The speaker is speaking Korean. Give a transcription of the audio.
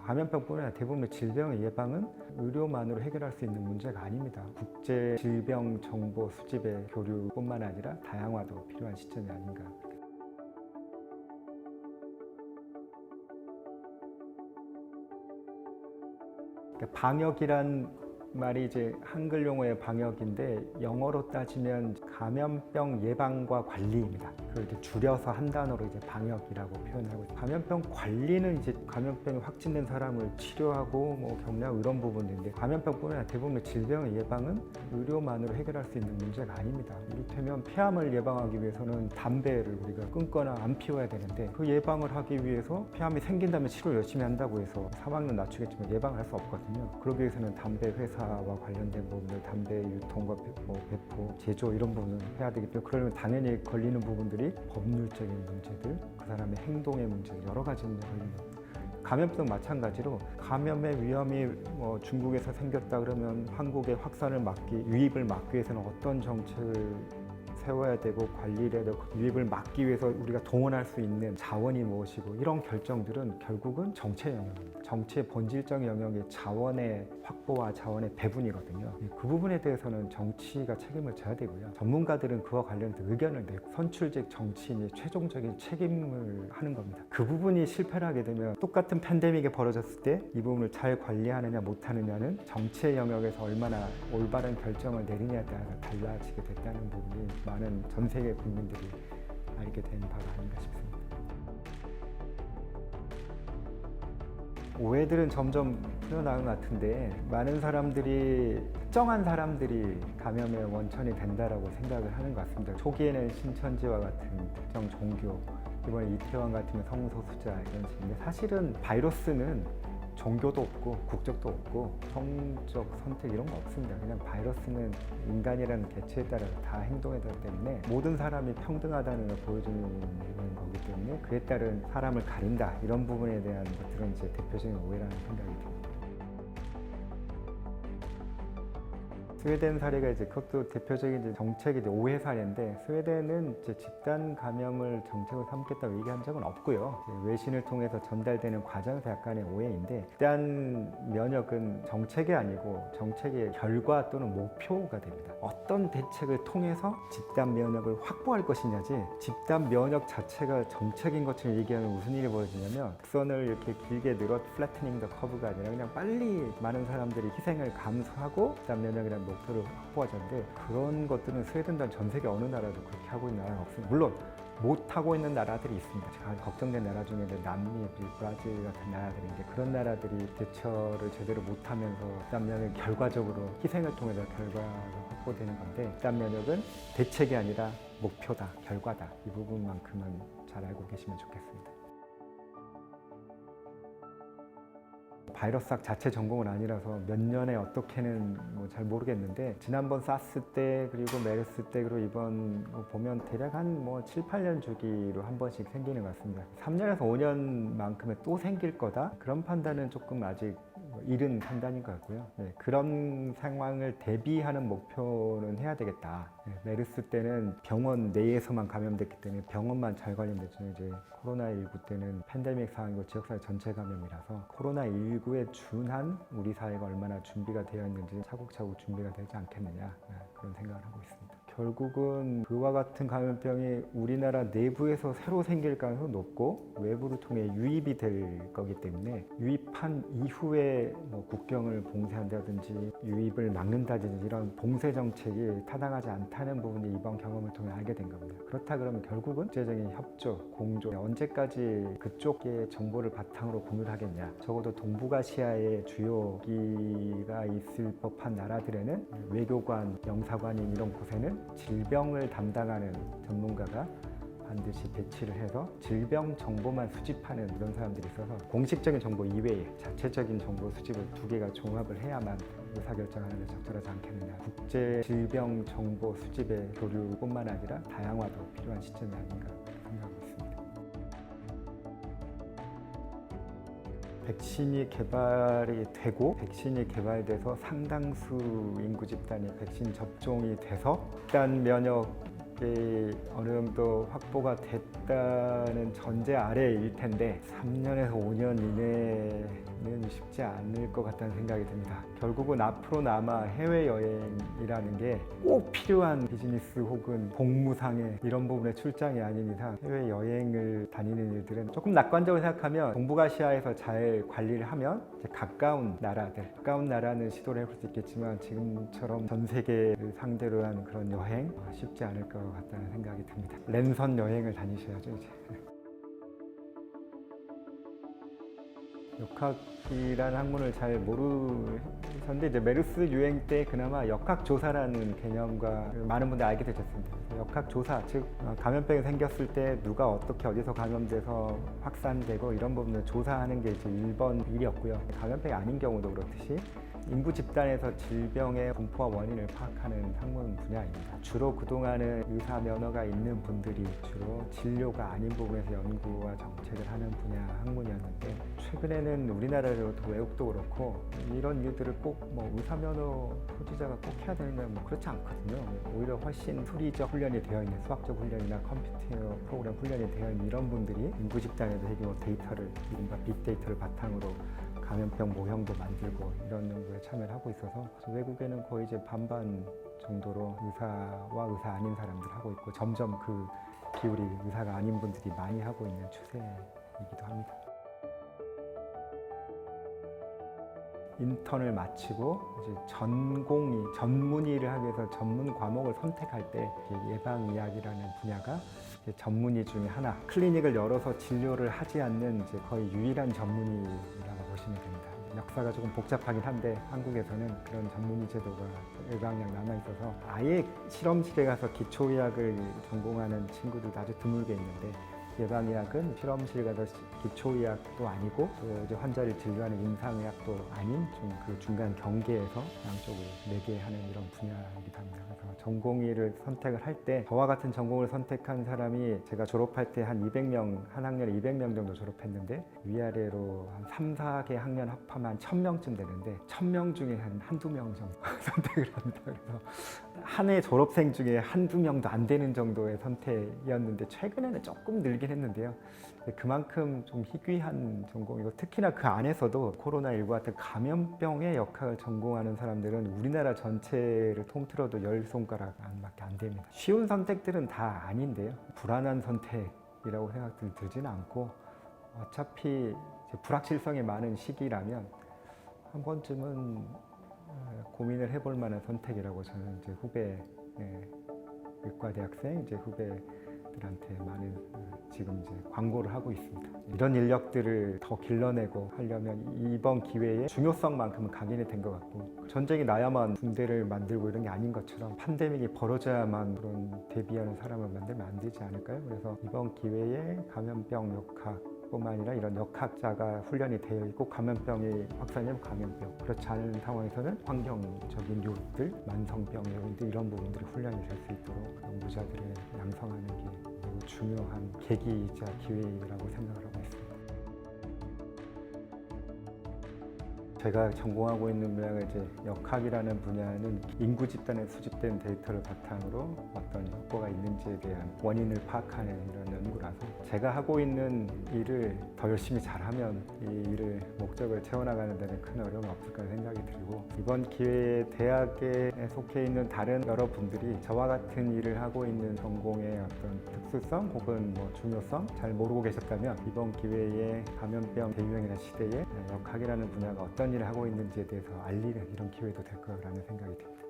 감염병뿐만 아니라 대부분의 질병의 예방은 의료만으로 해결할 수 있는 문제가 아닙니다. 국제 질병 정보 수집의 교류뿐만 아니라 다양화도 필요한 시점이 아닌가. 방역이란 말이 이제 한글 용어의 방역인데 영어로 따지면 감염병 예방과 관리입니다. 그걸 이렇게 줄여서 한 단어로 이제 방역이라고 표현하고 있습니다. 감염병 관리는 이제 감염병이 확진된 사람을 치료하고 뭐 격리하고 이런 부분인데 감염병뿐만 아니라 대부분의 질병의 예방은 의료만으로 해결할 수 있는 문제가 아닙니다. 이를테면 폐암을 예방하기 위해서는 담배를 우리가 끊거나 안 피워야 되는데 그 예방을 하기 위해서 폐암이 생긴다면 치료 열심히 한다고 해서 사망률 낮추겠지만 예방을 할 수 없거든요. 그러기 위해서는 담배 회사와 관련된 부분들, 담배 유통과 배포, 제조 이런 부분을 해야 되기 때문에 그러면 당연히 걸리는 부분들이 법률적인 문제들, 그 사람의 행동의 문제들 여러 가지 문제가 걸리는 겁니다. 감염병 마찬가지로 감염의 위험이 중국에서 생겼다 그러면 한국의 확산을 유입을 막기 위해서는 어떤 정책을 세워야 되고 관리를 해야 되고 유입을 막기 위해서 우리가 동원할 수 있는 자원이 무엇이고 이런 결정들은 결국은 정치의 영역입니다. 정치의 본질적 영역이 자원의 확보와 자원의 배분이거든요. 그 부분에 대해서는 정치가 책임을 져야 되고요. 전문가들은 그와 관련해서 의견을 내고 선출직 정치인이 최종적인 책임을 하는 겁니다. 그 부분이 실패를 하게 되면 똑같은 팬데믹이 벌어졌을 때 이 부분을 잘 관리하느냐 못하느냐는 정치의 영역에서 얼마나 올바른 결정을 내리냐에 따라 달라지게 됐다는 부분이 많은 전 세계 국민들이 알게 된 바가 아닌가 싶습니다. 오해들은 점점 풀려나는 것 같은데 많은 사람들이 특정한 사람들이 감염의 원천이 된다라고 생각을 하는 것 같습니다. 초기에는 신천지와 같은 특정 종교, 이번에 이태원 같은 성소수자 이런 식인데 사실은 바이러스는 종교도 없고 국적도 없고 성적 선택 이런 거 없습니다. 그냥 바이러스는 인간이라는 개체에 따라 다 행동에 따르기 때문에 모든 사람이 평등하다는 걸 보여주는 거기 때문에 그에 따른 사람을 가린다 이런 부분에 대한 것들은 이제 대표적인 오해라는 생각이 듭니다. 스웨덴 사례가 이제 그것도 대표적인 이제 정책이 이제 오해 사례인데 스웨덴은 이제 집단 감염을 정책으로 삼겠다고 얘기한 적은 없고요. 외신을 통해서 전달되는 과정에서 약간의 오해인데 집단 면역은 정책이 아니고 정책의 결과 또는 목표가 됩니다. 어떤 대책을 통해서 집단 면역을 확보할 것이냐지 집단 면역 자체가 정책인 것처럼 얘기하면 무슨 일이 벌어지냐면 곡선을 이렇게 길게 늘어 플래트닝 더 커브가 아니라 그냥 빨리 많은 사람들이 희생을 감수하고 집단 면역이라는 목표를 확보하자는데 그런 것들은 스웨덴 전 세계 어느 나라도 그렇게 하고 있는 나라는 없습니다. 물론 못하고 있는 나라들이 있습니다. 제가 걱정된 나라 중에 남미, 브라질 같은 나라들인데 그런 나라들이 대처를 제대로 못하면서 집단 면역 결과적으로 희생을 통해서 결과가 확보되는 건데 집단 면역은 대책이 아니라 목표다, 결과다. 이 부분만큼은 잘 알고 계시면 좋겠습니다. 바이러스학 자체 전공은 아니라서 몇 년에 어떻게는 잘 모르겠는데 지난번 사스 때 그리고 메르스 때 그리고 이번 보면 대략 한 7, 8년 주기로 한 번씩 생기는 것 같습니다. 3년에서 5년만큼은 또 생길 거다? 그런 판단은 조금 아직 이른 판단인 것 같고요. 네, 그런 상황을 대비하는 목표는 해야 되겠다. 네, 메르스 때는 병원 내에서만 감염됐기 때문에 병원만 잘 관련됐죠. 이제 코로나19 때는 팬데믹 상황이고 지역사회 전체 감염이라서 코로나19에 준한 우리 사회가 얼마나 준비가 되어 있는지 차곡차곡 준비가 되지 않겠느냐 그런 생각을 하고 있습니다. 결국은 그와 같은 감염병이 우리나라 내부에서 새로 생길 가능성이 높고 외부를 통해 유입이 될 거기 때문에 유입한 이후에 국경을 봉쇄한다든지 유입을 막는다든지 이런 봉쇄 정책이 타당하지 않다는 부분이 이번 경험을 통해 알게 된 겁니다. 그렇다 그러면 결국은 국제적인 협조, 공조 언제까지 그쪽의 정보를 바탕으로 공유를 하겠냐. 적어도 동북아시아의 주요 기가 있을 법한 나라들에는 외교관, 영사관인 이런 곳에는 질병을 담당하는 전문가가 반드시 배치를 해서 질병 정보만 수집하는 이런 사람들이 있어서 공식적인 정보 이외에 자체적인 정보 수집을 두 개가 종합을 해야만 의사결정하는 데 적절하지 않겠느냐. 국제 질병 정보 수집의 교류뿐만 아니라 다양화도 필요한 시점이 아닌가 생각하고 있습니다. 백신이 개발이 되고 백신이 개발돼서 상당수 인구 집단이 백신 접종이 돼서 집단 면역 이게 어느 정도 확보가 됐다는 전제 아래일 텐데 3년에서 5년 이내는 쉽지 않을 것 같다는 생각이 듭니다. 결국은 앞으로나마 해외여행이라는 게 꼭 필요한 비즈니스 혹은 복무상의 이런 부분의 출장이 아닌 이상 해외여행을 다니는 일들은 조금 낙관적으로 생각하면 동북아시아에서 잘 관리를 하면 이제 가까운 나라는 시도를 해볼 수 있겠지만 지금처럼 전 세계를 상대로 한 그런 여행 쉽지 않을 것 같다는 생각이 듭니다. 랜선 여행을 다니셔야죠 이제. 역학이라는 학문을 잘 모르셨는데 이제 메르스 유행 때 그나마 역학조사라는 개념과 많은 분들이 알게 되셨습니다. 역학조사, 즉 감염병이 생겼을 때 누가 어떻게 어디서 감염돼서 확산되고 이런 부분을 조사하는 게 이제 1번 일이었고요. 감염병이 아닌 경우도 그렇듯이 인구 집단에서 질병의 분포와 원인을 파악하는 학문 분야입니다. 주로 그동안은 의사 면허가 있는 분들이 주로 진료가 아닌 부분에서 연구와 정책을 하는 분야 학문이었는데 최근에는 우리나라로도 외국도 그렇고 이런 일들을 꼭 뭐 의사 면허 소지자가 꼭 해야 되느냐 뭐 그렇지 않거든요. 오히려 훨씬 수리적 훈련이 되어 있는 수학적 훈련이나 컴퓨터 프로그램 훈련이 되어 있는 이런 분들이 인구 집단에서 되게 데이터를 이른바 빅데이터를 바탕으로 감염병 모형도 만들고 이런 연구에 참여를 하고 있어서 외국에는 거의 이제 반반 정도로 의사와 의사 아닌 사람들 하고 있고 점점 그 비율이 의사가 아닌 분들이 많이 하고 있는 추세이기도 합니다. 인턴을 마치고 이제 전문의를 하기 위해서 전문 과목을 선택할 때 예방의학이라는 분야가 전문의 중에 하나, 클리닉을 열어서 진료를 하지 않는 이제 거의 유일한 전문의라고 보시면 됩니다. 역사가 조금 복잡하긴 한데 한국에서는 그런 전문의 제도가 예방의학 남아있어서 아예 실험실에 가서 기초의학을 전공하는 친구들도 아주 드물게 있는데 예방의학은 실험실 가서 기초의학도 아니고 또 이제 환자를 진료하는 임상의학도 아닌 좀 그 중간 경계에서 양쪽을 매개하는 이런 분야이기도 합니다. 그래서 전공의를 선택을 할 때 저와 같은 전공을 선택한 사람이 제가 졸업할 때 한 200명, 한 학년에 200명 정도 졸업했는데 위아래로 한 3, 4개 학년 합하면 1000명쯤 되는데 1000명 중에 한두 명 정도 선택을 합니다. 그래서 한 해 졸업생 중에 한두 명도 안 되는 정도의 선택이었는데 최근에는 조금 늘긴 했는데요. 그만큼 좀 희귀한 전공이고 특히나 그 안에서도 코로나19 같은 감염병의 역학을 전공하는 사람들은 우리나라 전체를 통틀어도 10손가락 안밖에 안 됩니다. 쉬운 선택들은 다 아닌데요. 불안한 선택이라고 생각들 들지는 않고 어차피 불확실성이 많은 시기라면 한 번쯤은 고민을 해볼 만한 선택이라고 저는 이제 후배 의과대학생 이제 후배들한테 많은 지금 이제 광고를 하고 있습니다. 이런 인력들을 더 길러내고 하려면 이번 기회에 중요성만큼은 각인이 된 것 같고 전쟁이 나야만 군대를 만들고 이런 게 아닌 것처럼 팬데믹이 벌어져야만 그런 대비하는 사람을 만들면 안 되지 않을까요? 그래서 이번 기회에 감염병 역학 뿐만 아니라 이런 역학자가 훈련이 되어 있고 감염병이 확산되면 감염병 그렇지 않은 상황에서는 환경적인 요인들, 만성병 요인들 이런 부분들이 훈련이 될 수 있도록 연구자들을 양성하는 게 매우 중요한 계기이자 기회라고 생각을 하고 있습니다. 제가 전공하고 있는 분야가 이제 역학이라는 분야는 인구 집단에 수집된 데이터를 바탕으로 어떤 효과가 있는지에 대한 원인을 파악하는 이런 연구라서 제가 하고 있는 일을 더 열심히 잘하면 이 일을 목적을 채워나가는 데는 큰 어려움이 없을 거라 생각이 들고 이번 기회에 대학에 속해 있는 다른 여러분들이 저와 같은 일을 하고 있는 전공의 어떤 특수성 혹은 뭐 중요성 잘 모르고 계셨다면 이번 기회에 감염병 대유행이라는 시대에 역학이라는 분야가 어떤 일을 하고 있는지에 대해서 알리는 이런 기회도 될 거라는 생각이 듭니다.